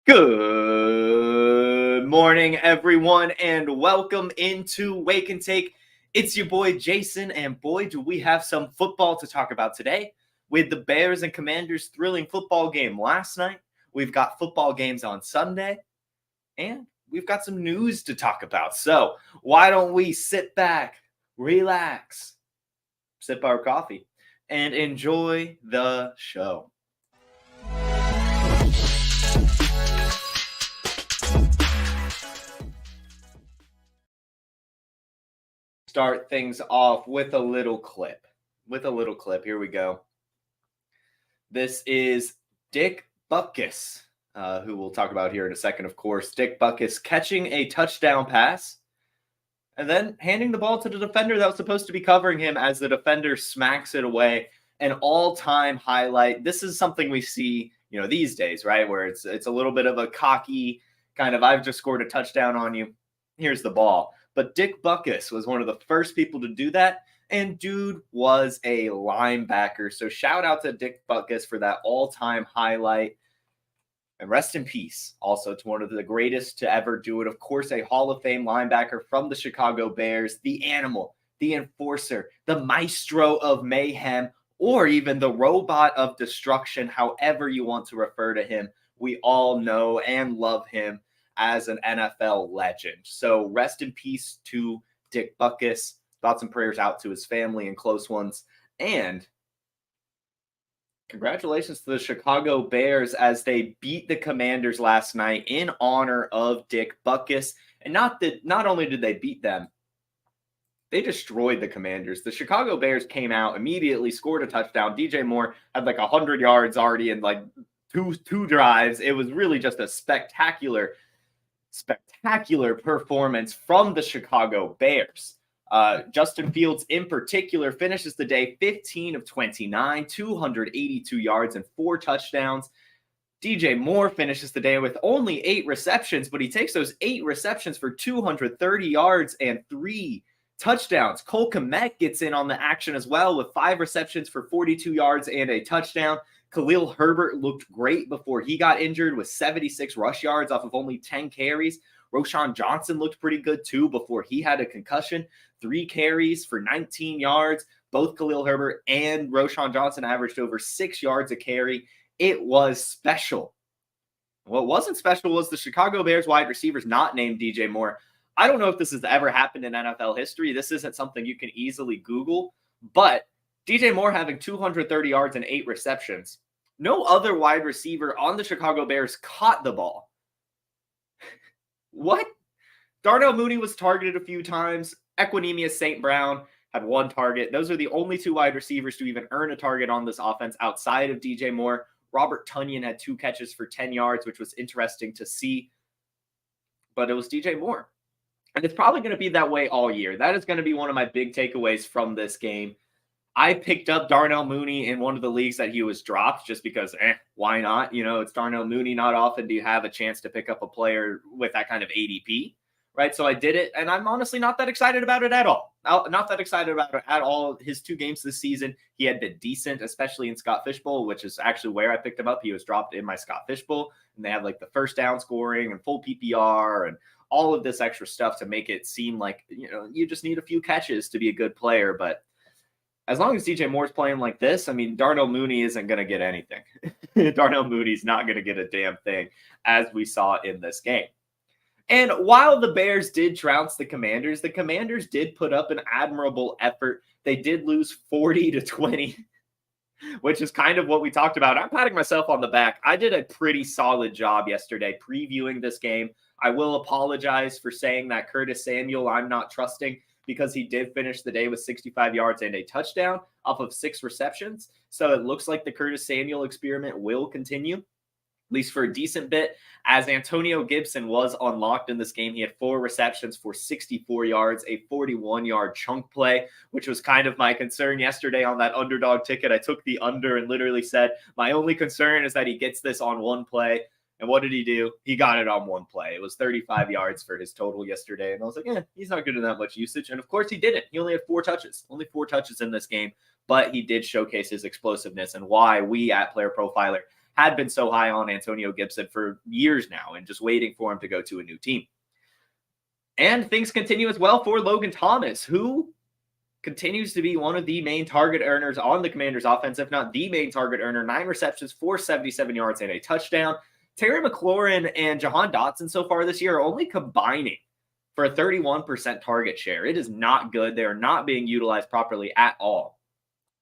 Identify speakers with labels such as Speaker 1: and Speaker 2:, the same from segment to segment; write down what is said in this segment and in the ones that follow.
Speaker 1: Good morning, everyone, and welcome into Wake and Take. It's your boy Jason, and boy, do we have some football to talk about today. With the Bears and Commanders thrilling football game last night, we've got football games on Sunday, and we've got some news to talk about. So why don't we sit back, relax, sip our coffee, and enjoy the show. Start things off with a little clip. Here we go. This is Dick Butkus, who we'll talk about here in a second, of course. Dick Butkus catching a touchdown pass and then handing the ball to the defender that was supposed to be covering him as the defender smacks it away. An all-time highlight. This is something we see, these days, right? Where it's a little bit of a cocky kind of, I've just scored a touchdown on you. Here's the ball. But Dick Butkus was one of the first people to do that, and dude was a linebacker. So shout out to Dick Butkus for that all-time highlight. And rest in peace also to one of the greatest to ever do it. Of course, a Hall of Fame linebacker from the Chicago Bears, the animal, the enforcer, the maestro of mayhem, or even the robot of destruction, however you want to refer to him. We all know and love him as an NFL legend. So rest in peace to Dick Butkus. Thoughts and prayers out to his family and close ones. And congratulations to the Chicago Bears as they beat the Commanders last night in honor of Dick Butkus. And not only did they beat them, they destroyed the Commanders. The Chicago Bears came out, immediately scored a touchdown. DJ Moore had like 100 yards already in like two drives. It was really just a spectacular performance from the Chicago Bears. Justin Fields in particular finishes the day 15 of 29, 282 yards and 4 touchdowns. DJ Moore finishes the day with only 8 receptions, but he takes those 8 receptions for 230 yards and 3 touchdowns. Cole Kmet gets in on the action as well with 5 receptions for 42 yards and a touchdown. Khalil Herbert looked great before he got injured with 76 rush yards off of only 10 carries. Roschon Johnson looked pretty good too before he had a concussion. 3 carries for 19 yards. Both Khalil Herbert and Roschon Johnson averaged over 6 yards a carry. It was special. What wasn't special was the Chicago Bears wide receivers not named DJ Moore. I don't know if this has ever happened in NFL history. This isn't something you can easily Google, but DJ Moore having 230 yards and 8 receptions. No other wide receiver on the Chicago Bears caught the ball. What? Darnell Mooney was targeted a few times. Equanimeous St. Brown had 1 target. Those are the only 2 wide receivers to even earn a target on this offense outside of DJ Moore. Robert Tonyan had 2 catches for 10 yards, which was interesting to see. But it was DJ Moore. And it's probably going to be that way all year. That is going to be one of my big takeaways from this game. I picked up Darnell Mooney in one of the leagues that he was dropped just because, why not? It's Darnell Mooney. Not often do you have a chance to pick up a player with that kind of ADP, right? So I did it, and I'm honestly not that excited about it at all. Not that excited about it at all. His 2 games this season, he had been decent, especially in Scott Fishbowl, which is actually where I picked him up. He was dropped in my Scott Fishbowl, and they have like the first down scoring and full PPR and all of this extra stuff to make it seem like, you just need a few catches to be a good player, but as long as DJ Moore's playing like this, Darnell Mooney isn't going to get anything. Darnell Mooney's not going to get a damn thing, as we saw in this game. And while the Bears did trounce the Commanders did put up an admirable effort. They did lose 40-20, which is kind of what we talked about. I'm patting myself on the back. I did a pretty solid job yesterday previewing this game. I will apologize for saying that Curtis Samuel I'm not trusting, because he did finish the day with 65 yards and a touchdown off of 6 receptions. So it looks like the Curtis Samuel experiment will continue, at least for a decent bit, as Antonio Gibson was unlocked in this game. He had 4 receptions for 64 yards, a 41-yard chunk play, which was kind of my concern yesterday on that underdog ticket. I took the under and literally said, my only concern is that he gets this on 1 play. And what did he do? He got it on 1 play. It was 35 yards for his total yesterday. And I was like, he's not getting that much usage. And of course he didn't. He only had 4 touches. Only 4 touches in this game. But he did showcase his explosiveness and why we at Player Profiler had been so high on Antonio Gibson for years now and just waiting for him to go to a new team. And things continue as well for Logan Thomas, who continues to be one of the main target earners on the Commanders offense, if not the main target earner. 9 receptions, 477 yards, and a touchdown. Terry McLaurin and Jahan Dotson so far this year are only combining for a 31% target share. It is not good. They are not being utilized properly at all.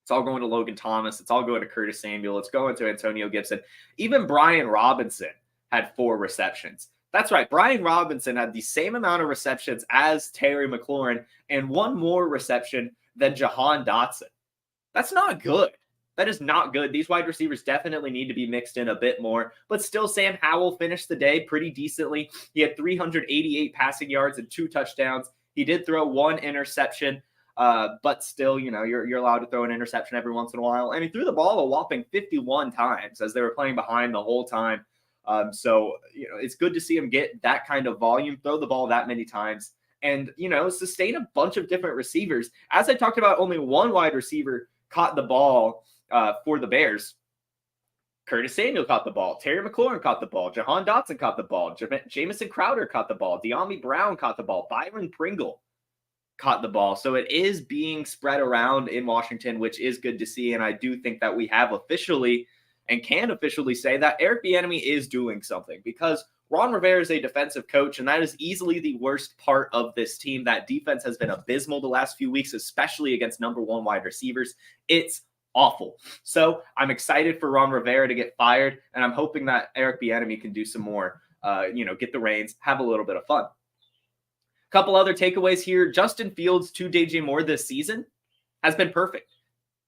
Speaker 1: It's all going to Logan Thomas. It's all going to Curtis Samuel. It's going to Antonio Gibson. Even Brian Robinson had 4 receptions. That's right. Brian Robinson had the same amount of receptions as Terry McLaurin and 1 more reception than Jahan Dotson. That's not good. That is not good. These wide receivers definitely need to be mixed in a bit more. But still, Sam Howell finished the day pretty decently. He had 388 passing yards and 2 touchdowns. He did throw 1 interception, but still, you're allowed to throw an interception every once in a while. And he threw the ball a whopping 51 times as they were playing behind the whole time. So it's good to see him get that kind of volume, throw the ball that many times, and, sustain a bunch of different receivers. As I talked about, only 1 wide receiver caught the ball for the Bears. Curtis Samuel caught the ball. Terry McLaurin caught the ball. Jahan Dotson caught the ball. Jamison Crowder caught the ball. De'Ami Brown caught the ball. Byron Pringle caught the ball. So it is being spread around in Washington, which is good to see. And I do think that we have officially and can officially say that Eric Bieniemy is doing something, because Ron Rivera is a defensive coach, and that is easily the worst part of this team. That defense has been abysmal the last few weeks, especially against number 1 wide receivers. It's awful. So I'm excited for Ron Rivera to get fired, and I'm hoping that Eric Bieniemy can do some more, get the reins, have a little bit of fun. A couple other takeaways here. Justin Fields to DJ Moore this season has been perfect.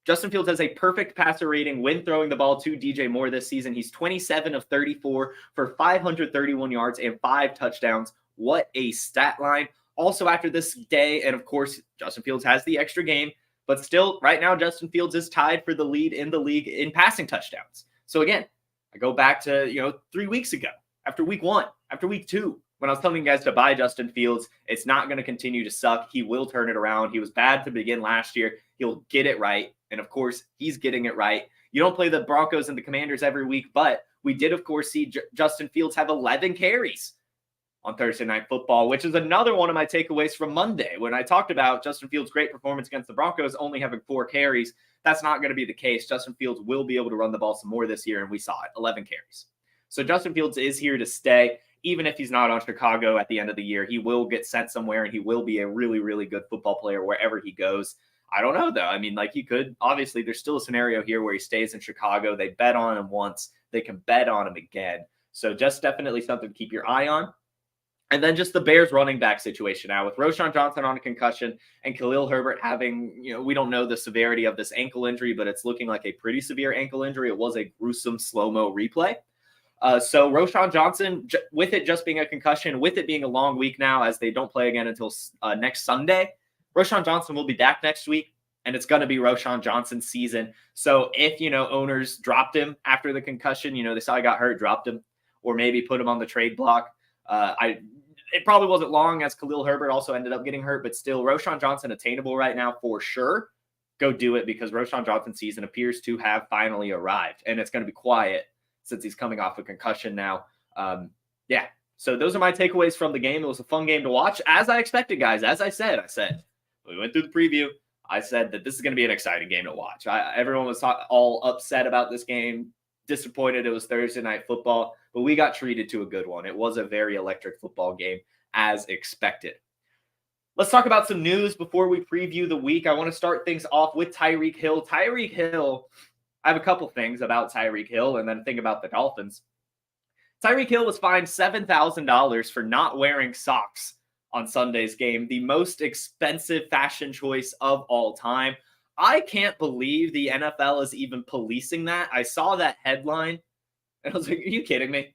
Speaker 1: Justin Fields has a perfect passer rating when throwing the ball to DJ Moore this season. He's 27 of 34 for 531 yards and 5 touchdowns. What a stat line. Also, after this day, and of course, Justin Fields has the extra game, but still, right now, Justin Fields is tied for the lead in the league in passing touchdowns. So again, I go back to, 3 weeks ago, after week 1, after week 2, when I was telling you guys to buy Justin Fields. It's not going to continue to suck. He will turn it around. He was bad to begin last year. He'll get it right. And of course, he's getting it right. You don't play the Broncos and the Commanders every week, but we did, of course, see Justin Fields have 11 carries on Thursday Night Football, which is another one of my takeaways from Monday when I talked about Justin Fields' great performance against the Broncos only having 4 carries. That's not going to be the case. Justin Fields will be able to run the ball some more this year, and we saw it, 11 carries. So Justin Fields is here to stay. Even if he's not on Chicago at the end of the year, he will get sent somewhere, and he will be a really, really good football player wherever he goes. I don't know, though. I mean, he could. Obviously, there's still a scenario here where he stays in Chicago. They bet on him once. They can bet on him again. So just definitely something to keep your eye on. And then just the Bears running back situation now with Roschon Johnson on a concussion and Khalil Herbert having, we don't know the severity of this ankle injury, but it's looking like a pretty severe ankle injury. It was a gruesome slow-mo replay. So Roschon Johnson, with it just being a concussion, with it being a long week now as they don't play again until next Sunday, Roschon Johnson will be back next week, and it's going to be Roschon Johnson's season. So if, owners dropped him after the concussion, they saw he got hurt, dropped him, or maybe put him on the trade block. It probably wasn't long as Khalil Herbert also ended up getting hurt, but still Roschon Johnson attainable right now for sure. Go do it, because Roschon Johnson's season appears to have finally arrived, and it's going to be quiet since he's coming off a concussion now. So those are my takeaways from the game. It was a fun game to watch, as I expected, guys. As I said, we went through the preview. I said that this is going to be an exciting game to watch. Everyone was all upset about this game, disappointed it was Thursday Night Football, but we got treated to a good one. It was a very electric football game, as expected. Let's talk about some news before we preview the week. I want to start things off with Tyreek Hill. Tyreek Hill, I have a couple things about Tyreek Hill and then a thing about the Dolphins. Tyreek Hill was fined $7,000 for not wearing socks on Sunday's game, the most expensive fashion choice of all time. I can't believe the NFL is even policing that. I saw that headline, and I was like, are you kidding me?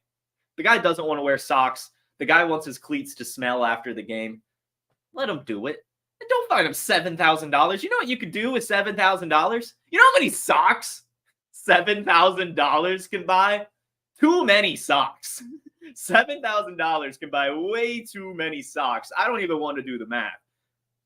Speaker 1: The guy doesn't want to wear socks. The guy wants his cleats to smell after the game. Let him do it. And don't fine him $7,000. You know what you could do with $7,000? You know how many socks $7,000 can buy? Too many socks. $7,000 can buy way too many socks. I don't even want to do the math,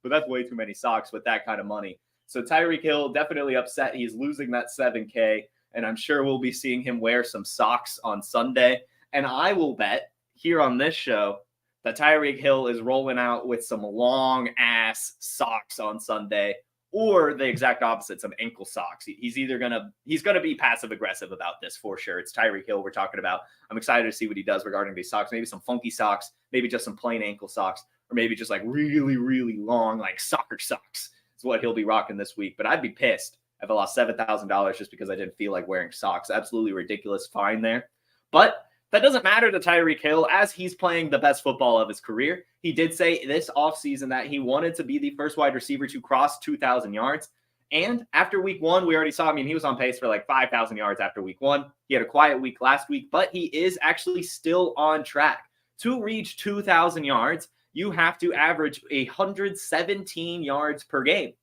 Speaker 1: but that's way too many socks with that kind of money. So Tyreek Hill definitely upset. He's losing that $7K, and I'm sure we'll be seeing him wear some socks on Sunday. And I will bet here on this show that Tyreek Hill is rolling out with some long ass socks on Sunday, or the exact opposite, some ankle socks. He's gonna be passive aggressive about this for sure. It's Tyreek Hill we're talking about. I'm excited to see what he does regarding these socks. Maybe some funky socks, maybe just some plain ankle socks, or maybe just like really, really long, like soccer socks is what he'll be rocking this week. But I'd be pissed if I lost $7,000 just because I didn't feel like wearing socks. Absolutely ridiculous fine there. But that doesn't matter to Tyreek Hill as he's playing the best football of his career. He did say this offseason that he wanted to be the first wide receiver to cross 2,000 yards. And after week one, we already saw, he was on pace for like 5,000 yards after week one. He had a quiet week last week, but he is actually still on track. To reach 2,000 yards, you have to average 117 yards per game.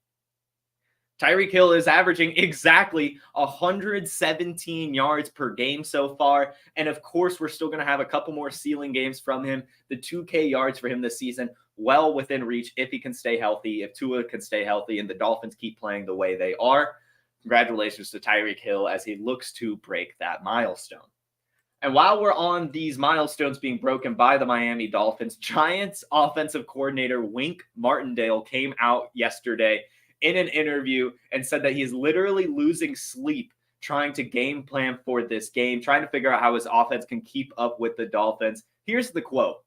Speaker 1: Tyreek Hill is averaging exactly 117 yards per game so far. And of course, we're still going to have a couple more ceiling games from him. The 2K yards for him this season, well within reach if he can stay healthy, if Tua can stay healthy, and the Dolphins keep playing the way they are. Congratulations to Tyreek Hill as he looks to break that milestone. And while we're on these milestones being broken by the Miami Dolphins, Giants offensive coordinator Wink Martindale came out yesterday in an interview and said that he's literally losing sleep trying to game plan for this game, trying to figure out how his offense can keep up with the Dolphins. Here's the quote.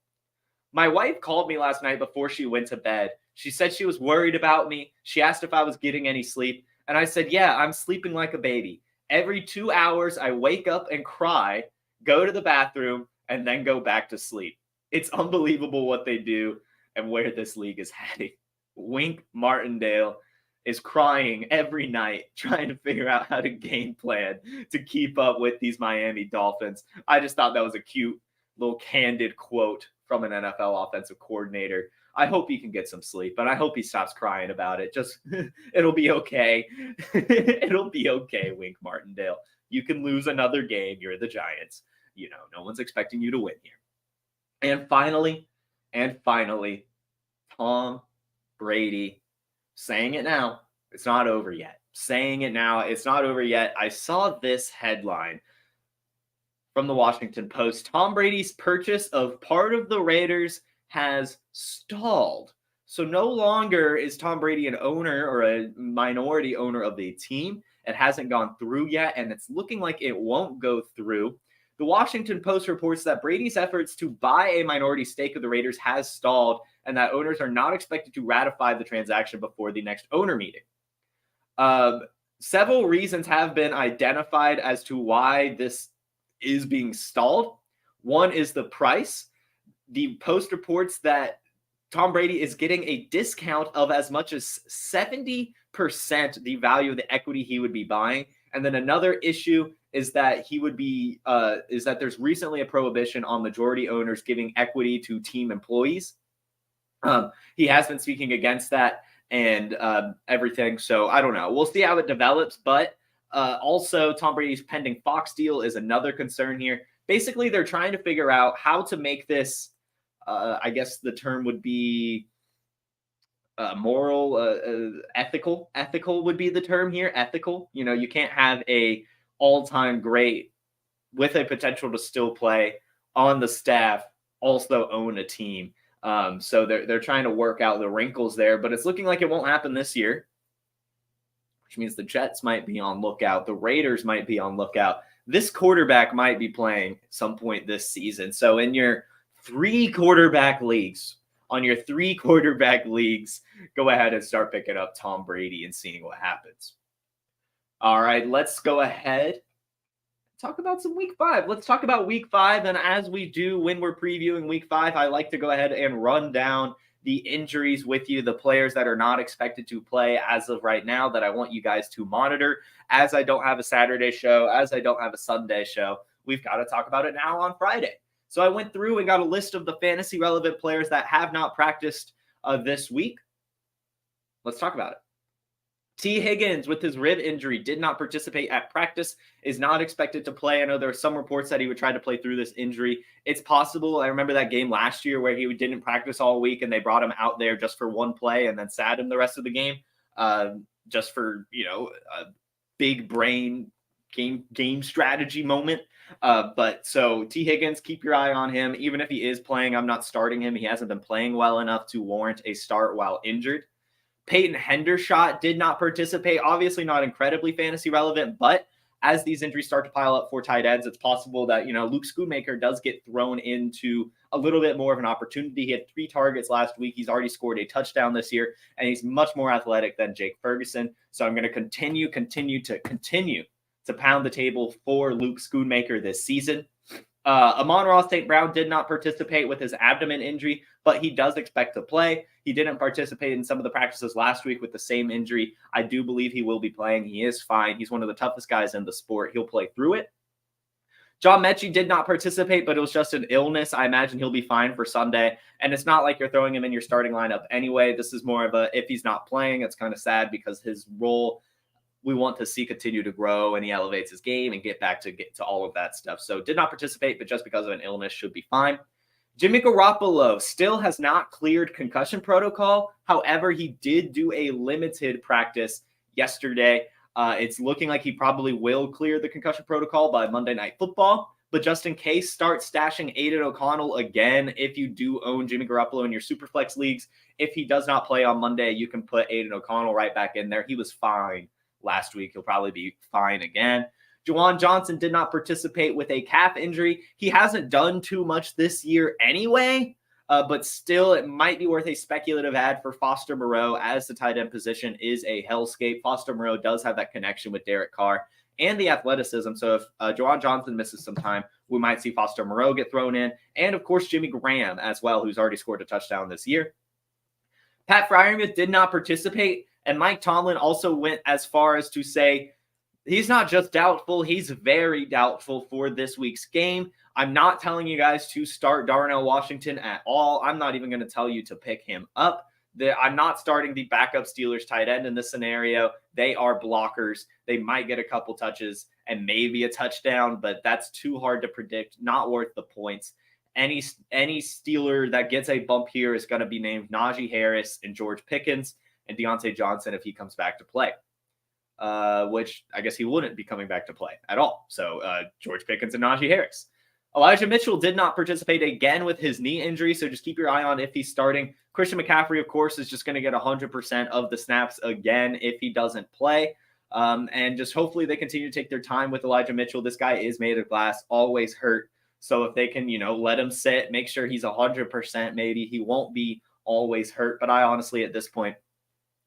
Speaker 1: "My wife called me last night before she went to bed. She said she was worried about me. She asked if I was getting any sleep. And I said, yeah, I'm sleeping like a baby. Every 2 hours, I wake up and cry, go to the bathroom, and then go back to sleep. It's unbelievable what they do and where this league is heading." Wink Martindale is crying every night trying to figure out how to game plan to keep up with these Miami Dolphins. I just thought that was a cute little candid quote from an NFL offensive coordinator. I hope he can get some sleep, but I hope he stops crying about it. Just, it'll be okay. It'll be okay, Wink Martindale. You can lose another game. You're the Giants. No one's expecting you to win here. And finally, Tom Brady, saying it now, it's not over yet. Saying it now, it's not over yet. I saw this headline from the Washington Post. Tom Brady's purchase of part of the Raiders has stalled. So no longer is Tom Brady an owner or a minority owner of the team. It hasn't gone through yet, and it's looking like it won't go through. The Washington Post reports that Brady's efforts to buy a minority stake of the Raiders has stalled, and that owners are not expected to ratify the transaction before the next owner meeting. Several reasons have been identified as to why this is being stalled. One is the price. The Post reports that Tom Brady is getting a discount of as much as 70% the value of the equity he would be buying. And then another issue is that there's recently a prohibition on majority owners giving equity to team employees. He has been speaking against that and everything. So I don't know. We'll see how it develops. But also, Tom Brady's pending Fox deal is another concern here. Basically, they're trying to figure out how to make this, I guess the term would be moral, ethical. Ethical would be the term here. Ethical. You can't have a all-time great with a potential to still play on the staff, also own a team. So they're trying to work out the wrinkles there, but it's looking like it won't happen this year, which means the Jets might be on lookout. The Raiders might be on lookout. This quarterback might be playing at some point this season. So in your 3 quarterback leagues, go ahead and start picking up Tom Brady and seeing what happens. All right, let's go ahead. Talk about some week 5. Let's talk about week 5. And as we do when we're previewing week 5, I like to go ahead and run down the injuries with you, the players that are not expected to play as of right now that I want you guys to monitor. As I don't have a Saturday show, as I don't have a Sunday show, we've got to talk about it now on Friday. So I went through and got a list of the fantasy relevant players that have not practiced this week. Let's talk about it. T. Higgins, with his rib injury, did not participate at practice, is not expected to play. I know there are some reports that he would try to play through this injury. It's possible. I remember that game last year where he didn't practice all week and they brought him out there just for one play and then sat him the rest of the game, just for, a big brain game strategy moment. But so T. Higgins, keep your eye on him. Even if he is playing, I'm not starting him. He hasn't been playing well enough to warrant a start while injured. Peyton Hendershot did not participate. Obviously not incredibly fantasy relevant, but as these injuries start to pile up for tight ends, it's possible that, Luke Schoonmaker does get thrown into a little bit more of an opportunity. He had 3 targets last week. He's already scored a touchdown this year, and he's much more athletic than Jake Ferguson. So I'm going to continue to pound the table for Luke Schoonmaker this season. Amon-Ra St. Brown did not participate with his abdomen injury, but he does expect to play. He didn't participate in some of the practices last week with the same injury. I do believe he will be playing. He is fine. He's one of the toughest guys in the sport. He'll play through it. John Mechie did not participate, but it was just an illness. I imagine he'll be fine for Sunday. And it's not like you're throwing him in your starting lineup anyway. This is more of a, if he's not playing, it's kind of sad because his role we want to see continue to grow, and he elevates his game and get to all of that stuff. So did not participate, but just because of an illness should be fine. Jimmy Garoppolo still has not cleared concussion protocol. However, he did do a limited practice yesterday. It's looking like he probably will clear the concussion protocol by Monday Night Football. But just in case, start stashing Aiden O'Connell again if you do own Jimmy Garoppolo in your Superflex leagues. If he does not play on Monday, you can put Aiden O'Connell right back in there. He was fine last week. He'll probably be fine again. Juwan Johnson did not participate with a calf injury. He hasn't done too much this year anyway, but still it might be worth a speculative ad for Foster Moreau, as the tight end position is a hellscape. Foster Moreau does have that connection with Derek Carr and the athleticism. So if Juwan Johnson misses some time, we might see Foster Moreau get thrown in. And of course, Jimmy Graham as well, who's already scored a touchdown this year. Pat Freiermuth did not participate. And Mike Tomlin also went as far as to say he's not just doubtful, he's very doubtful for this week's game. I'm not telling you guys to start Darnell Washington at all. I'm not even going to tell you to pick him up. I'm not starting the backup Steelers tight end in this scenario. They are blockers. They might get a couple touches and maybe a touchdown, but that's too hard to predict. Not worth the points. Any Steeler that gets a bump here is going to be named Najee Harris and George Pickens and Deontay Johnson if he comes back to play, which I guess he wouldn't be coming back to play at all. So George Pickens and Najee Harris. Elijah Mitchell did not participate again with his knee injury, so just keep your eye on if he's starting. Christian McCaffrey, of course, is just going to get 100% of the snaps again if he doesn't play. And just hopefully they continue to take their time with Elijah Mitchell. This guy is made of glass, always hurt. So if they can, let him sit, make sure he's 100%, maybe he won't be always hurt. But I honestly, at this point,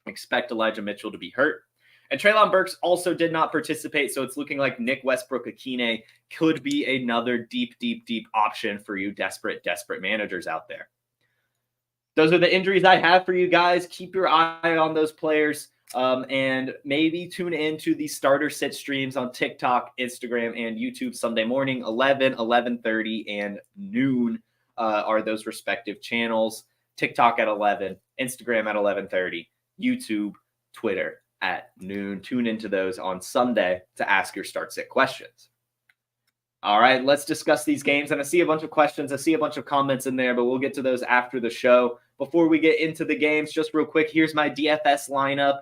Speaker 1: expect Elijah Mitchell to be hurt. And Treylon Burks also did not participate, so it's looking like Nick Westbrook-Akine could be another deep option for you desperate managers out there. Those are the injuries I have for you guys. Keep your eye on those players, and maybe tune into the starter sit streams on TikTok, Instagram, and YouTube Sunday morning, 11, 11:30, and noon are those respective channels. TikTok at 11, Instagram at 11:30. YouTube, Twitter at noon. Tune into those on Sunday to ask your start sit questions. All right, let's discuss these games. And I see a bunch of questions. I see a bunch of comments in there, but we'll get to those after the show. Before we get into the games, just real quick, here's my DFS lineup.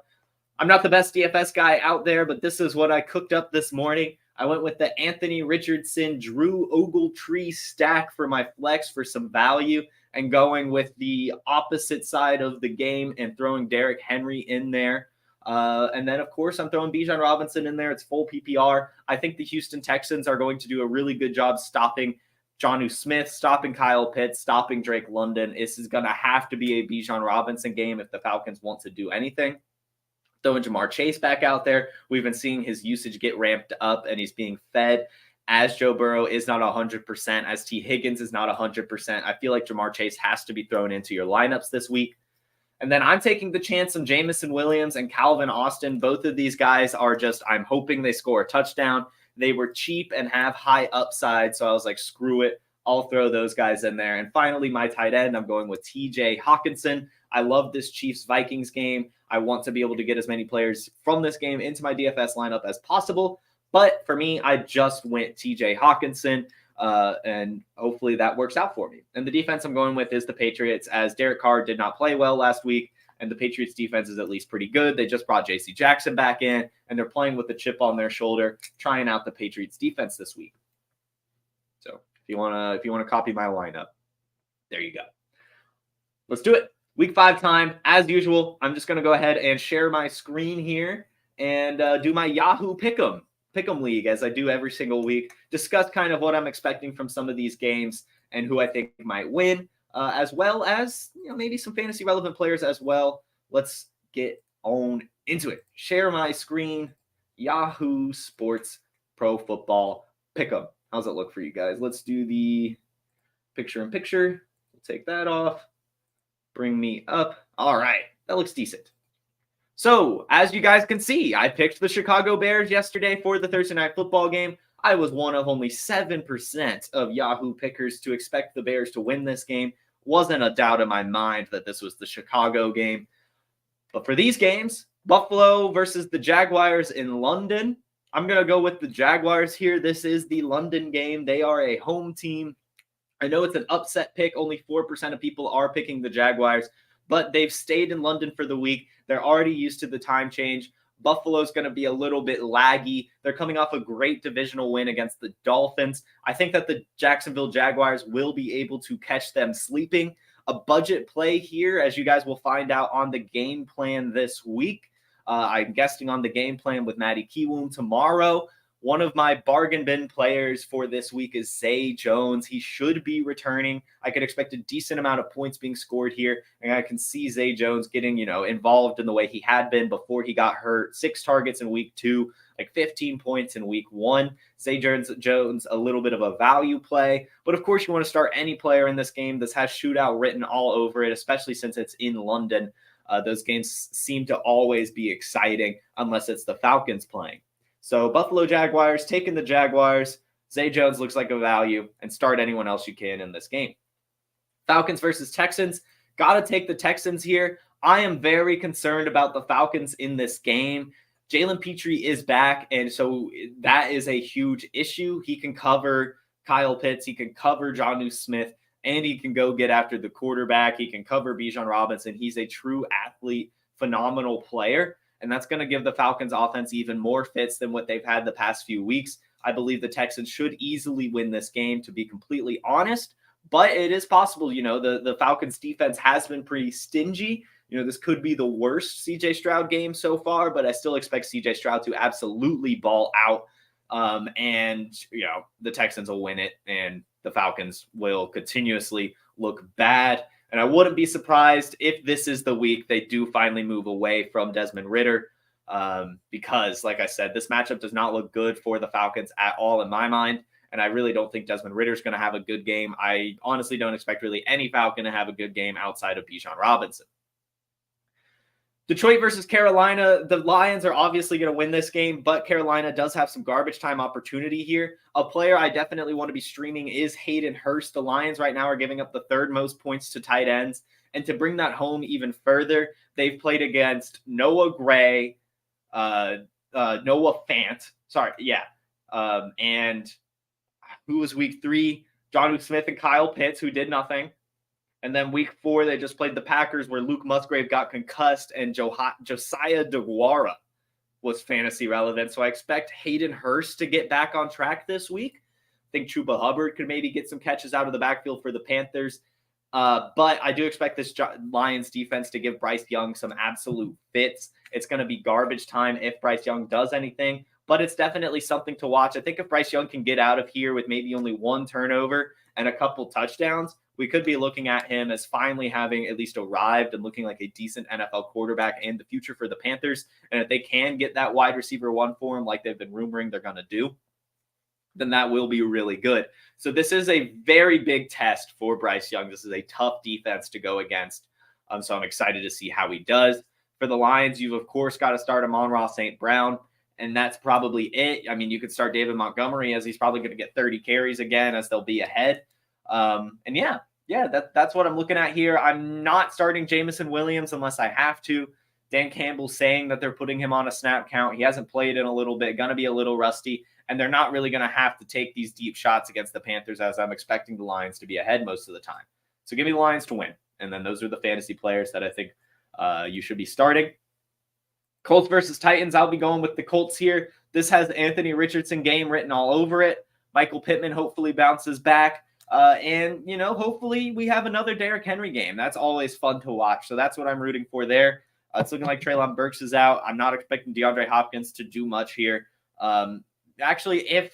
Speaker 1: I'm not the best DFS guy out there, but this is what I cooked up this morning. I went with the Anthony Richardson, Drew Ogletree stack for my flex for some value, and going with the opposite side of the game and throwing Derrick Henry in there. And then, of course, I'm throwing Bijan Robinson in there. It's full PPR. I think the Houston Texans are going to do a really good job stopping Jonnu Smith, stopping Kyle Pitts, stopping Drake London. This is going to have to be a Bijan Robinson game if the Falcons want to do anything. Throwing Jamar Chase back out there. We've been seeing his usage get ramped up, and he's being fed as Joe Burrow is not 100%, as T. Higgins is not 100%. I feel like Jamar Chase has to be thrown into your lineups this week. And then I'm taking the chance on Jameson Williams and Calvin Austin. Both of these guys are just, I'm hoping they score a touchdown. They were cheap and have high upside, so I was like, screw it. I'll throw those guys in there. And finally, my tight end, I'm going with TJ Hawkinson. I love this Chiefs-Vikings game. I want to be able to get as many players from this game into my DFS lineup as possible. But for me, I just went TJ Hawkinson, and hopefully that works out for me. And the defense I'm going with is the Patriots, as Derek Carr did not play well last week. and the Patriots defense is at least pretty good. They just brought J.C. Jackson back in, and they're playing with a chip on their shoulder, trying out the Patriots defense this week. So if you wanna copy my lineup, there you go. Let's do it. Week 5 time. As usual, I'm just gonna go ahead and share my screen here and do my Yahoo Pick'em League, as I do every single week. Discuss kind of what I'm expecting from some of these games and who I think might win, as well as maybe some fantasy relevant players as well. Let's get on into it. Share my screen. Yahoo Sports Pro Football Pick'em. How's it look for you guys? Let's do the picture-in-picture. We'll take that off. Bring me up. All right, that looks decent. So, as you guys can see, I picked the Chicago Bears yesterday for the Thursday Night Football game. I was one of only 7% of Yahoo pickers to expect the Bears to win this game. Wasn't a doubt in my mind that this was the Chicago game. But for these games, Buffalo versus the Jaguars in London, I'm going to go with the Jaguars here. This is the London game. They are a home team. I know it's an upset pick. Only 4% of people are picking the Jaguars, but they've stayed in London for the week. They're already used to the time change. Buffalo's going to be a little bit laggy. They're coming off a great divisional win against the Dolphins. I think that the Jacksonville Jaguars will be able to catch them sleeping. A budget play here, as you guys will find out on the game plan this week. I'm guesting on the game plan with Matty Kiwoom tomorrow. One of my bargain bin players for this week is Zay Jones. He should be returning. I could expect a decent amount of points being scored here, and I can see Zay Jones getting, involved in the way he had been before he got hurt. 6 targets in week 2, like 15 points in week 1. Zay Jones, a little bit of a value play, but of course you want to start any player in this game. This has shootout written all over it, especially since it's in London. Those games seem to always be exciting unless it's the Falcons playing. So Buffalo Jaguars, taking the Jaguars. Zay Jones looks like a value, and start anyone else you can in this game. Falcons versus Texans. Got to take the Texans here. I am very concerned about the Falcons in this game. Jalen Petrie is back, and so that is a huge issue. He can cover Kyle Pitts. He can cover Jonnu Smith, and he can go get after the quarterback. He can cover Bijan Robinson. He's a true athlete, phenomenal player. And that's going to give the Falcons offense even more fits than what they've had the past few weeks. I believe the Texans should easily win this game, to be completely honest. But it is possible, the Falcons defense has been pretty stingy. This could be the worst CJ Stroud game so far, but I still expect CJ Stroud to absolutely ball out. And the Texans will win it, and the Falcons will continuously look bad. And I wouldn't be surprised if this is the week they do finally move away from Desmond Ridder, because, like I said, this matchup does not look good for the Falcons at all in my mind. And I really don't think Desmond Ridder is going to have a good game. I honestly don't expect really any Falcon to have a good game outside of Bijan Robinson. Detroit versus Carolina. The Lions are obviously going to win this game, but Carolina does have some garbage time opportunity here. A player I definitely want to be streaming is Hayden Hurst. The Lions right now are giving up the 3rd most points to tight ends. And to bring that home even further, they've played against Noah Gray, Noah Fant. And who was week 3? Jonnu Smith and Kyle Pitts, who did nothing. And then week 4, they just played the Packers, where Luke Musgrave got concussed and Josiah DeGuara was fantasy relevant. So I expect Hayden Hurst to get back on track this week. I think Chuba Hubbard could maybe get some catches out of the backfield for the Panthers. But I do expect this Lions defense to give Bryce Young some absolute fits. It's going to be garbage time if Bryce Young does anything, but it's definitely something to watch. I think if Bryce Young can get out of here with maybe only 1 turnover and a couple touchdowns, we could be looking at him as finally having at least arrived and looking like a decent NFL quarterback and the future for the Panthers. And if they can get that wide receiver 1 for him, like they've been rumoring they're going to do, then that will be really good. So this is a very big test for Bryce Young. This is a tough defense to go against. So I'm excited to see how he does. For the Lions, you've, of course, got to start Amon-Ra St. Brown, and that's probably it. I mean, you could start David Montgomery, as he's probably going to get 30 carries again, as they'll be ahead. That's what I'm looking at here. I'm not starting Jameson Williams unless I have to. Dan Campbell's saying that they're putting him on a snap count. He hasn't played in a little bit, going to be a little rusty, and they're not really going to have to take these deep shots against the Panthers, as I'm expecting the Lions to be ahead most of the time. So give me the Lions to win. And then those are the fantasy players that I think you should be starting. Colts versus Titans, I'll be going with the Colts here. This has the Anthony Richardson game written all over it. Michael Pittman hopefully bounces back. And, hopefully we have another Derrick Henry game. That's always fun to watch. So that's what I'm rooting for there. It's looking like Treylon Burks is out. I'm not expecting DeAndre Hopkins to do much here. Actually, if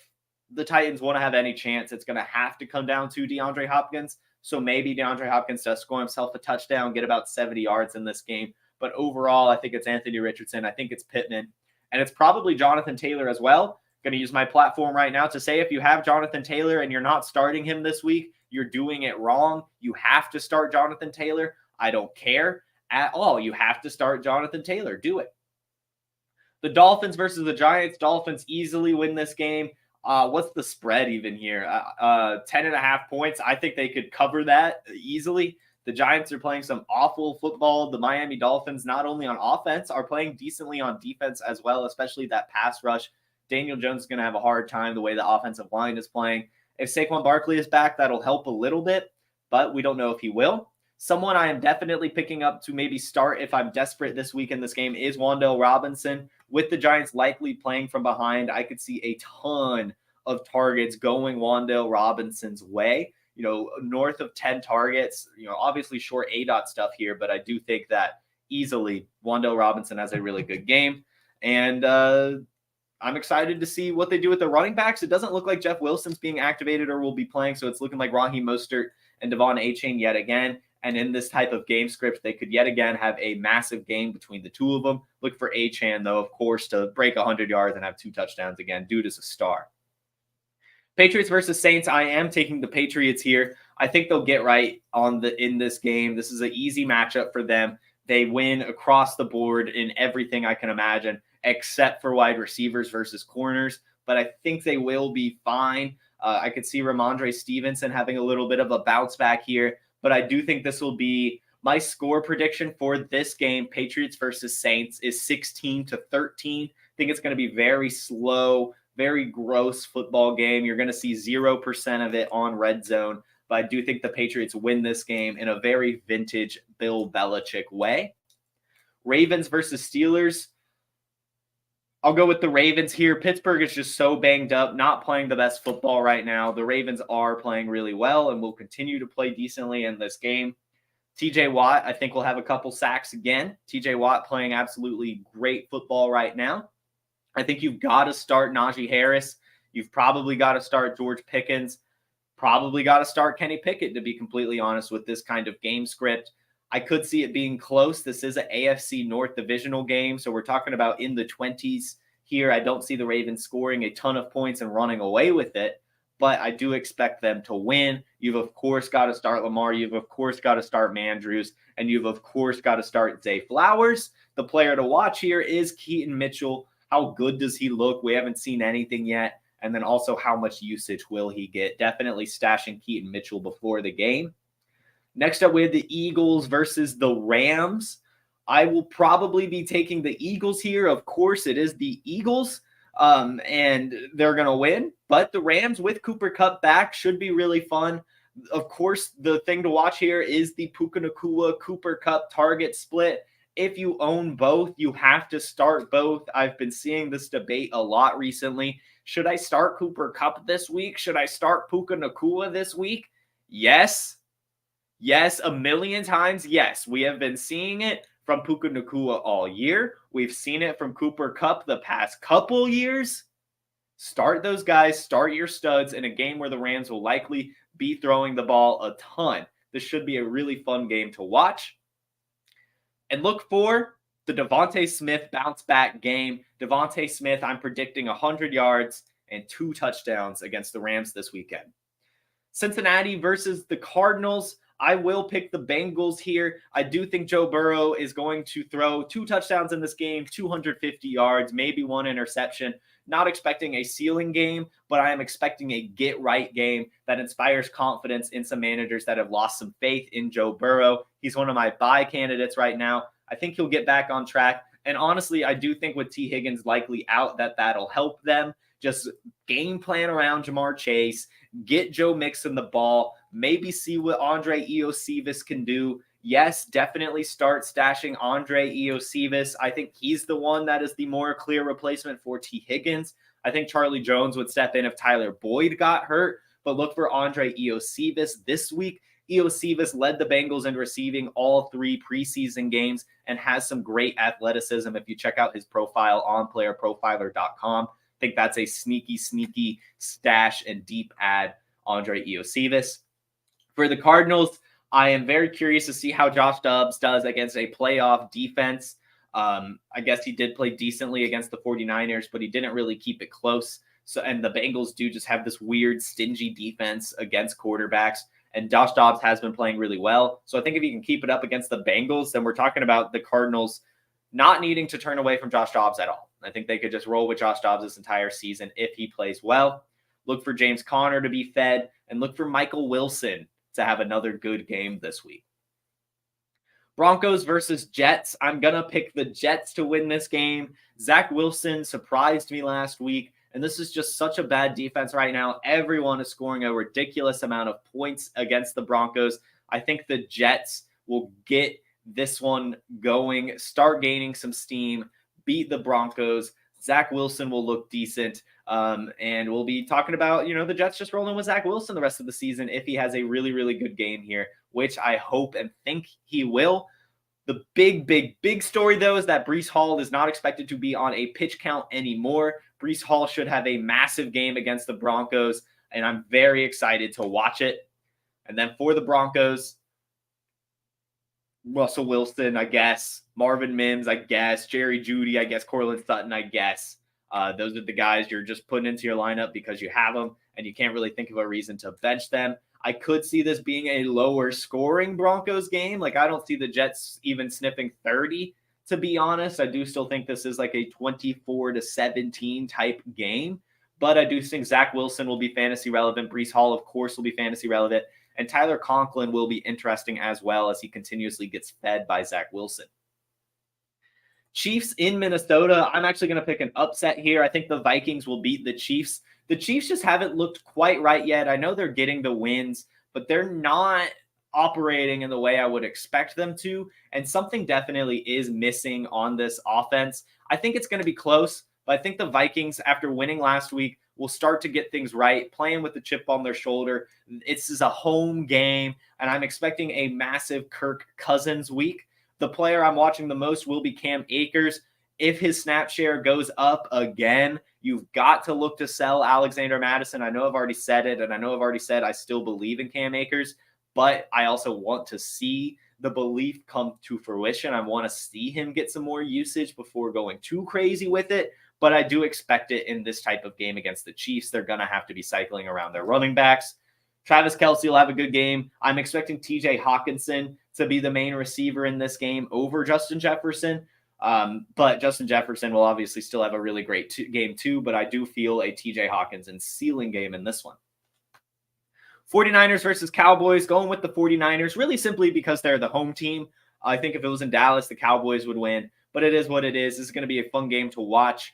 Speaker 1: the Titans want to have any chance, it's going to have to come down to DeAndre Hopkins. So maybe DeAndre Hopkins does score himself a touchdown, get about 70 yards in this game. But overall, I think it's Anthony Richardson. I think it's Pittman. And it's probably Jonathan Taylor as well. Going to use my platform right now to say if you have Jonathan Taylor and you're not starting him this week, you're doing it wrong. You have to start Jonathan Taylor. I don't care at all. You have to start Jonathan Taylor. Do it. The Dolphins versus the Giants. Dolphins easily win this game. What's the spread even here? 10.5 points. I think they could cover that easily. The Giants are playing some awful football. The Miami Dolphins, not only on offense, are playing decently on defense as well, especially that pass rush. Daniel Jones is going to have a hard time the way the offensive line is playing. If Saquon Barkley is back, that'll help a little bit, but we don't know if he will. Someone I am definitely picking up to maybe start if I'm desperate this week in this game is Wan'Dale Robinson. With the Giants likely playing from behind, I could see a ton of targets going Wan'Dale Robinson's way. North of 10 targets, obviously short ADOT stuff here, but I do think that easily Wan'Dale Robinson has a really good game. And I'm excited to see what they do with the running backs. It doesn't look like Jeff Wilson's being activated or will be playing, so it's looking like Raheem Mostert and Devon Achane yet again. And in this type of game script, they could yet again have a massive game between the two of them. Look for Achane, though, of course, to break 100 yards and have 2 touchdowns again. Dude is a star. Patriots versus Saints. I am taking the Patriots here. I think they'll get right in this game. This is an easy matchup for them. They win across the board in everything I can imagine, except for wide receivers versus corners. But I think they will be fine. I could see Ramondre Stevenson having a little bit of a bounce back here. But I do think this will be my score prediction for this game. Patriots versus Saints is 16-13. I think it's going to be very slow, very gross football game. You're going to see 0% of it on red zone. But I do think the Patriots win this game in a very vintage Bill Belichick way. Ravens versus Steelers. I'll go with the Ravens here. Pittsburgh is just so banged up, not playing the best football right now. The Ravens are playing really well and will continue to play decently in this game. TJ Watt, I think, will have a couple sacks again. TJ Watt playing absolutely great football right now. I think you've got to start Najee Harris. You've probably got to start George Pickens. Probably got to start Kenny Pickett, to be completely honest, with this kind of game script. I could see it being close. This is an AFC North divisional game, so we're talking about in the 20s here. I don't see the Ravens scoring a ton of points and running away with it, but I do expect them to win. You've, of course, got to start Lamar. You've, of course, got to start Mandrews, and you've, of course, got to start Zay Flowers. The player to watch here is Keaton Mitchell. How good does he look? We haven't seen anything yet. And then also, how much usage will he get? Definitely stashing Keaton Mitchell before the game. Next up, we have the Eagles versus the Rams. I will probably be taking the Eagles here. Of course, it is the Eagles, and they're going to win. But the Rams with Cooper Kupp back should be really fun. Of course, the thing to watch here is the Puka Nacua Cooper Kupp target split. If you own both, you have to start both. I've been seeing this debate a lot recently. Should I start Cooper Kupp this week? Should I start Puka Nacua this week? Yes. Yes, a million times, yes. We have been seeing it from Puka Nacua all year. We've seen it from Cooper Kupp the past couple years. Start those guys, start your studs in a game where the Rams will likely be throwing the ball a ton. This should be a really fun game to watch. And look for the Devontae Smith bounce back game. Devontae Smith, I'm predicting 100 yards and 2 touchdowns against the Rams this weekend. Cincinnati versus the Cardinals. I will pick the Bengals here. I do think Joe Burrow is going to throw 2 touchdowns in this game, 250 yards, maybe 1 interception. Not expecting a ceiling game, but I am expecting a get-right game that inspires confidence in some managers that have lost some faith in Joe Burrow. He's one of my buy candidates right now. I think he'll get back on track. And honestly, I do think with T. Higgins likely out, that'll help them. Just game plan around Jamar Chase, get Joe Mixon the ball, maybe see what Andre Iosivas can do. yes, definitely start stashing Andre Iosivas. I think he's the one that is the more clear replacement for T. Higgins. I think Charlie Jones would step in if Tyler Boyd got hurt, but look for Andre Iosivas this week. Iosivas led the Bengals in receiving all 3 preseason games and has some great athleticism. If you check out his profile on PlayerProfiler.com, I think that's a sneaky stash and deep add, Andre Iosivas. For the Cardinals, I am very curious to see how Josh Dobbs does against a playoff defense. I guess he did play decently against the 49ers, but he didn't really keep it close. So, and the Bengals do just have this weird, stingy defense against quarterbacks. And Josh Dobbs has been playing really well. So I think if you can keep it up against the Bengals, then we're talking about the Cardinals not needing to turn away from Josh Dobbs at all. I think they could just roll with Josh Dobbs this entire season if he plays well. Look for James Conner to be fed, and look for Michael Wilson to have another good game this week. Broncos versus Jets. I'm going to pick the Jets to win this game. Zach Wilson surprised me last week, and this is just such a bad defense right now. Everyone is scoring a ridiculous amount of points against the Broncos. I think the Jets will get this one going, start gaining some steam, beat the Broncos. Zach Wilson will look decent. And we'll be talking about, the Jets just rolling with Zach Wilson the rest of the season if he has a really good game here, which I hope and think he will. The big story, though, is that Breece Hall is not expected to be on a pitch count anymore. Breece Hall should have a massive game against the Broncos, and I'm very excited to watch it. And then for the Broncos, Russell Wilson, I guess. Marvin Mims, I guess. Jerry Jeudy, I guess. Cortland Sutton, I guess. Those are the guys you're just putting into your lineup because you have them, and you can't really think of a reason to bench them. I could see this being a lower scoring Broncos game. Like, I don't see the Jets even sniffing 30, to be honest. I do still think this is like a 24-17 type game, but I do think Zach Wilson will be fantasy relevant. Breece Hall, of course, will be fantasy relevant, and Tyler Conklin will be interesting as well as he continuously gets fed by Zach Wilson. Chiefs in Minnesota. I'm actually going to pick an upset here. I think the Vikings will beat the Chiefs. The Chiefs just haven't looked quite right yet. I know they're getting the wins, but they're not operating in the way I would expect them to. And something definitely is missing on this offense. I think it's going to be close, but I think the Vikings, after winning last week, will start to get things right, playing with the chip on their shoulder. This is a home game, and I'm expecting a massive Kirk Cousins week. The player I'm watching the most will be Cam Akers. If his snap share goes up again, you've got to look to sell Alexander Mattison. I know I've already said it, and I know I've already said I still believe in Cam Akers, but I also want to see the belief come to fruition. I want to see him get some more usage before going too crazy with it, but I do expect it in this type of game against the Chiefs. They're going to have to be cycling around their running backs. Travis Kelce will have a good game. I'm expecting TJ Hawkinson to be the main receiver in this game over Justin Jefferson. But Justin Jefferson will obviously still have a really great game too, but I do feel a TJ Hawkinson ceiling game in this one. 49ers versus Cowboys, going with the 49ers, really simply because they're the home team. I think if it was in Dallas, the Cowboys would win, but it is what it is. This is going to be a fun game to watch.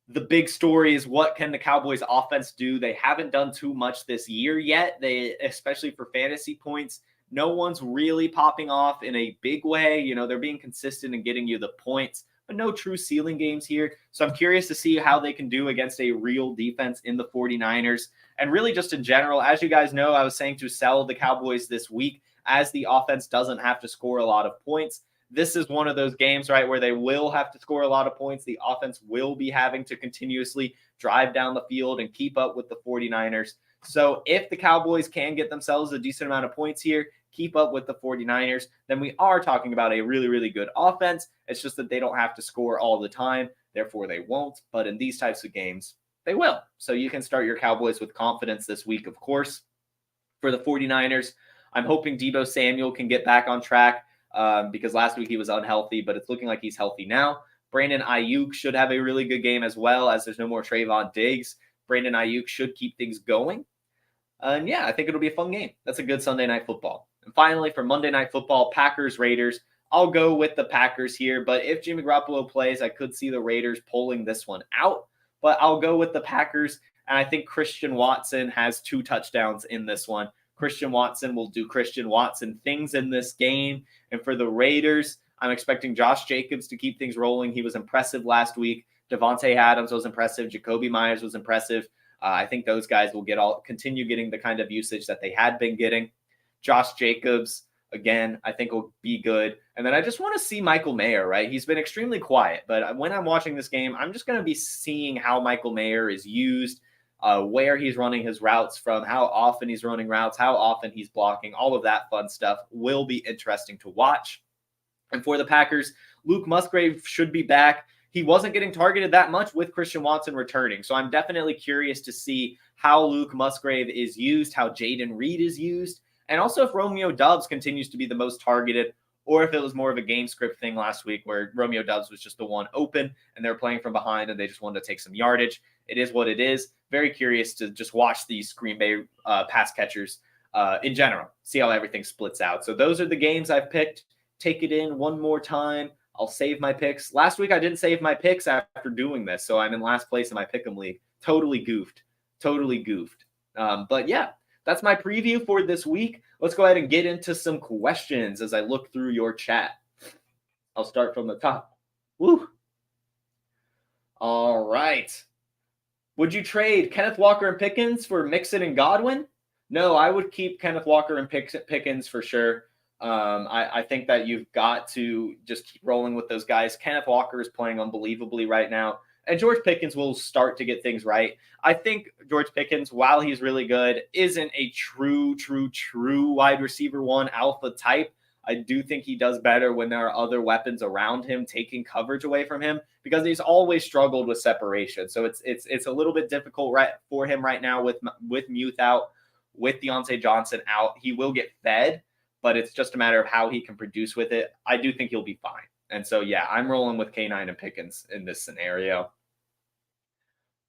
Speaker 1: The big story is, what can the Cowboys offense do? They haven't done too much this year yet. Especially for fantasy points, no one's really popping off in a big way. They're being consistent and getting you the points, but no true ceiling games here. So I'm curious to see how they can do against a real defense in the 49ers. And really just in general, as you guys know, I was saying to sell the Cowboys this week as the offense doesn't have to score a lot of points. This is one of those games, right, where they will have to score a lot of points. The offense will be having to continuously drive down the field and keep up with the 49ers. So if the Cowboys can get themselves a decent amount of points here, keep up with the 49ers, then we are talking about a really good offense. It's just that they don't have to score all the time. Therefore, they won't. But in these types of games, they will. So you can start your Cowboys with confidence this week, of course. For the 49ers, I'm hoping Deebo Samuel can get back on track. Because last week he was unhealthy, but it's looking like he's healthy now. Brandon Ayuk should have a really good game as well, as there's no more Trayvon Diggs. Brandon Ayuk should keep things going. And yeah, I think it'll be a fun game. That's a good Sunday Night Football. And finally, for Monday Night Football, Packers-Raiders. I'll go with the Packers here, but if Jimmy Garoppolo plays, I could see the Raiders pulling this one out. But I'll go with the Packers, and I think Christian Watson has 2 touchdowns in this one. Christian Watson will do Christian Watson things in this game. And for the Raiders, I'm expecting Josh Jacobs to keep things rolling. He was impressive last week. Devontae Adams was impressive. Jacoby Myers was impressive. I think those guys will continue getting the kind of usage that they had been getting. Josh Jacobs, again, I think will be good. And then I just want to see Michael Mayer, right? He's been extremely quiet, but when I'm watching this game, I'm just going to be seeing how Michael Mayer is used, where he's running his routes from, how often he's running routes, how often he's blocking. All of that fun stuff will be interesting to watch. And for the Packers, Luke Musgrave should be back. He wasn't getting targeted that much with Christian Watson returning. So I'm definitely curious to see how Luke Musgrave is used, how Jaden Reed is used, and also if Romeo Doubs continues to be the most targeted, or if it was more of a game script thing last week where Romeo Doubs was just the one open and they're playing from behind and they just wanted to take some yardage. It is what it is. Very curious to just watch these Green Bay pass catchers in general, see how everything splits out. So those are the games I've picked. Take it in one more time. I'll save my picks. Last week, I didn't save my picks after doing this, so I'm in last place in my Pick'em League. Totally goofed. But yeah, that's my preview for this week. Let's go ahead and get into some questions as I look through your chat. I'll start from the top. Woo. All right. Would you trade Kenneth Walker and Pickens for Mixon and Godwin? No, I would keep Kenneth Walker and Pickens for sure. I think that you've got to just keep rolling with those guys. Kenneth Walker is playing unbelievably right now, and George Pickens will start to get things right. I think George Pickens, while he's really good, isn't a true wide receiver one alpha type. I do think he does better when there are other weapons around him taking coverage away from him, because he's always struggled with separation. So it's a little bit difficult for him right now with Muth out, with Deontay Johnson out. He will get fed, but it's just a matter of how he can produce with it. I do think he'll be fine. And so, yeah, I'm rolling with K9 and Pickens in this scenario.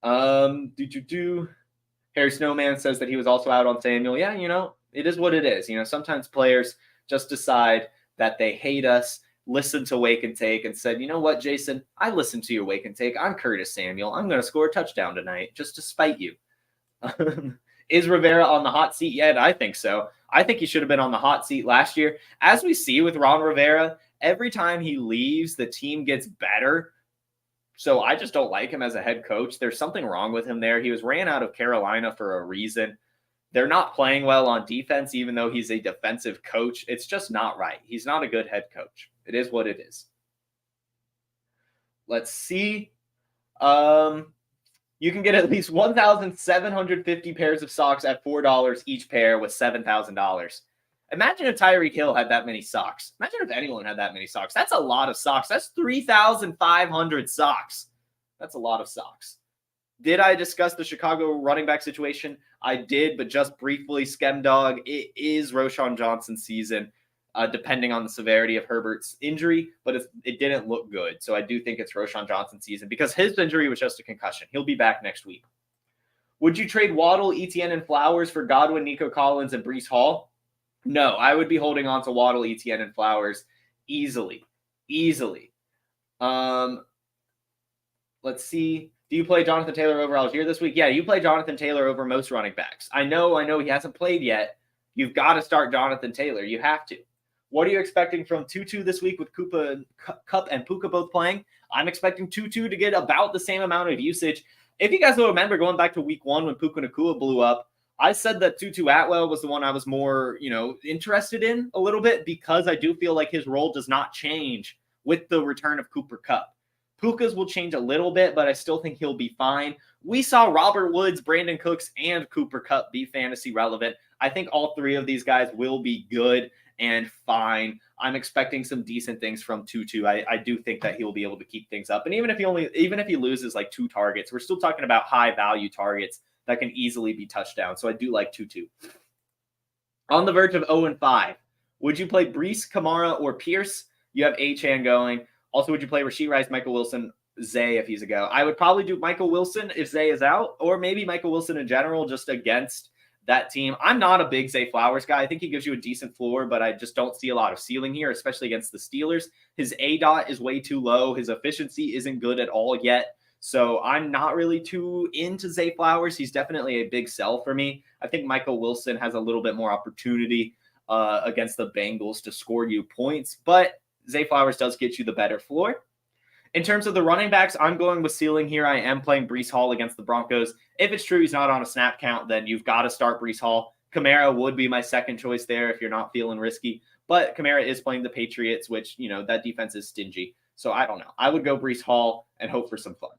Speaker 1: Harry Snowman says that he was also out on Samuel. Yeah, it is what it is. Sometimes players just decide that they hate us, listen to Wake and Take, and said, you know what, Jason, I listened to your Wake and Take. I'm Curtis Samuel. I'm going to score a touchdown tonight just to spite you. Is Rivera on the hot seat yet? I think so. I think he should have been on the hot seat last year. As we see with Ron Rivera, every time he leaves, the team gets better. So I just don't like him as a head coach. There's something wrong with him there. He was ran out of Carolina for a reason. They're not playing well on defense, even though he's a defensive coach. It's just not right. He's not a good head coach. It is what it is. Let's see. You can get at least 1,750 pairs of socks at $4 each pair with $7,000. Imagine if Tyreek Hill had that many socks. Imagine if anyone had that many socks. That's a lot of socks. That's 3,500 socks. That's a lot of socks. Did I discuss the Chicago running back situation? I did, but just briefly. Skemdog, it is Roschon Johnson's season, depending on the severity of Herbert's injury, but it didn't look good. So I do think it's Roschon Johnson's season because his injury was just a concussion. He'll be back next week. Would you trade Waddle, Etienne, and Flowers for Godwin, Nico Collins, and Breece Hall? No, I would be holding on to Waddle, Etienne, and Flowers easily. Let's see. Do you play Jonathan Taylor over Algier this week? Yeah, you play Jonathan Taylor over most running backs. I know he hasn't played yet. You've got to start Jonathan Taylor. You have to. What are you expecting from Tutu this week with Kupp and Puka both playing? I'm expecting Tutu to get about the same amount of usage. If you guys will remember, going back to week 1 when Puka Nacua blew up, I said that Tutu Atwell was the one I was more, interested in a little bit because I do feel like his role does not change with the return of Cooper Kupp. Puka's will change a little bit, but I still think he'll be fine. We saw Robert Woods, Brandon Cooks, and Cooper Kupp be fantasy relevant. I think all three of these guys will be good and fine. I'm expecting some decent things from Tutu. I do think that he'll be able to keep things up. And even if he loses like 2 targets, we're still talking about high value targets that can easily be touchdowns. So I do like Tutu. On the verge of 0-5, would you play Breece, Kamara, or Pierce? You have Achane going. Also, would you play Rashee Rice, Michael Wilson, Zay if he's a go? I would probably do Michael Wilson if Zay is out, or maybe Michael Wilson in general just against that team. I'm not a big Zay Flowers guy. I think he gives you a decent floor, but I just don't see a lot of ceiling here, especially against the Steelers. His ADOT is way too low. His efficiency isn't good at all yet. So I'm not really too into Zay Flowers. He's definitely a big sell for me. I think Michael Wilson has a little bit more opportunity against the Bengals to score you points, but Zay Flowers does get you the better floor. In terms of the running backs, I'm going with ceiling here. I am playing Breece Hall against the Broncos. If it's true he's not on a snap count, then you've got to start Breece Hall. Kamara would be my second choice there if you're not feeling risky. But Kamara is playing the Patriots, which, that defense is stingy. So I don't know. I would go Breece Hall and hope for some fun.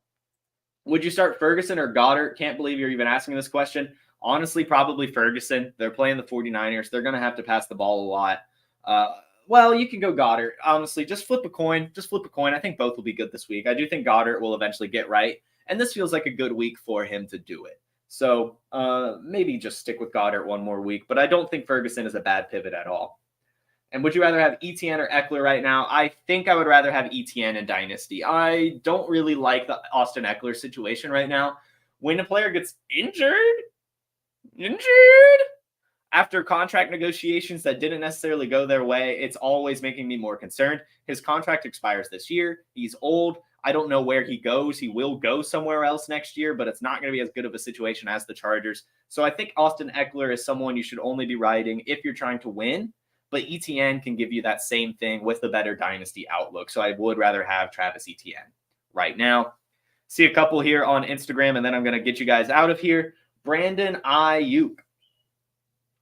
Speaker 1: Would you start Ferguson or Goddard? Can't believe you're even asking this question. Honestly, probably Ferguson. They're playing the 49ers. They're going to have to pass the ball a lot. Well, you can go Goddard. Honestly, just flip a coin. I think both will be good this week. I do think Goddard will eventually get right. And this feels like a good week for him to do it. So maybe just stick with Goddard one more week. But I don't think Ferguson is a bad pivot at all. And would you rather have ETN or Eckler right now? I think I would rather have ETN in Dynasty. I don't really like the Austin Eckler situation right now. When a player gets injured, after contract negotiations that didn't necessarily go their way, it's always making me more concerned. His contract expires this year. He's old. I don't know where he goes. He will go somewhere else next year, but it's not going to be as good of a situation as the Chargers. So I think Austin Eckler is someone you should only be riding if you're trying to win. But ETN can give you that same thing with the better dynasty outlook. So I would rather have Travis Etienne right now. See a couple here on Instagram, and then I'm going to get you guys out of here. Brandon Ayuk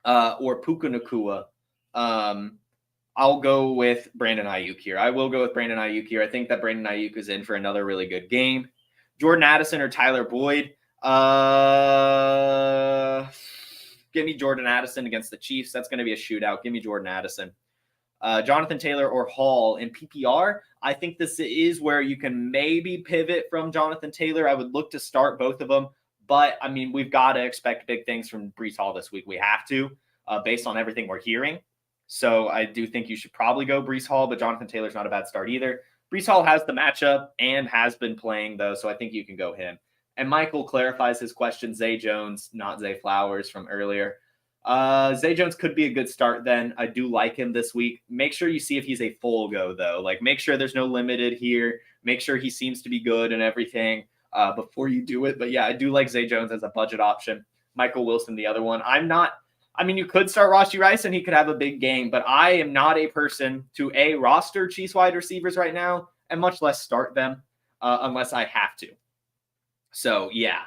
Speaker 1: or Puka Nacua. I'll go with Brandon Ayuk here. I will go with Brandon Ayuk here. I think that Brandon Ayuk is in for another really good game. Jordan Addison or Tyler Boyd. Give me Jordan Addison against the Chiefs. That's going to be a shootout. Give me Jordan Addison. Jonathan Taylor or Hall in PPR. I think this is where you can maybe pivot from Jonathan Taylor. I would look to start both of them. But, I mean, we've got to expect big things from Breece Hall this week. We have to, based on everything we're hearing. So I do think you should probably go Breece Hall, but Jonathan Taylor's not a bad start either. Breece Hall has the matchup and has been playing, though, so I think you can go him. And Michael clarifies his question, Zay Jones, not Zay Flowers from earlier. Zay Jones could be a good start then. I do like him this week. Make sure you see if he's a full go, though. Like, make sure there's no limited here. Make sure he seems to be good and everything before you do it. But, yeah, I do like Zay Jones as a budget option. Michael Wilson, the other one. You could start Rashee Rice and he could have a big game, but I am not a person to roster Chiefs wide receivers right now and much less start them unless I have to. So, yeah.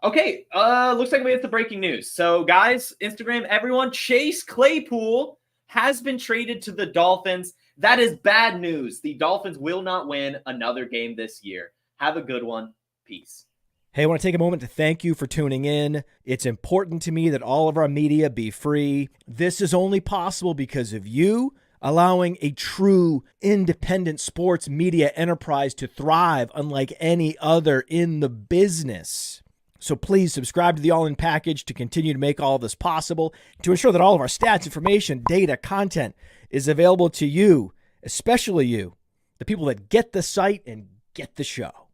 Speaker 1: Okay, looks like we have the breaking news. So, guys, Instagram, everyone, Chase Claypool has been traded to the Dolphins. That is bad news. The Dolphins will not win another game this year. Have a good one. Peace.
Speaker 2: Hey, I want to take a moment to thank you for tuning in. It's important to me that all of our media be free. This is only possible because of you allowing a true independent sports media enterprise to thrive unlike any other in the business. So please subscribe to the All In Package to continue to make all of this possible, to ensure that all of our stats, information, data, content is available to you, especially you, the people that get the site and get the show.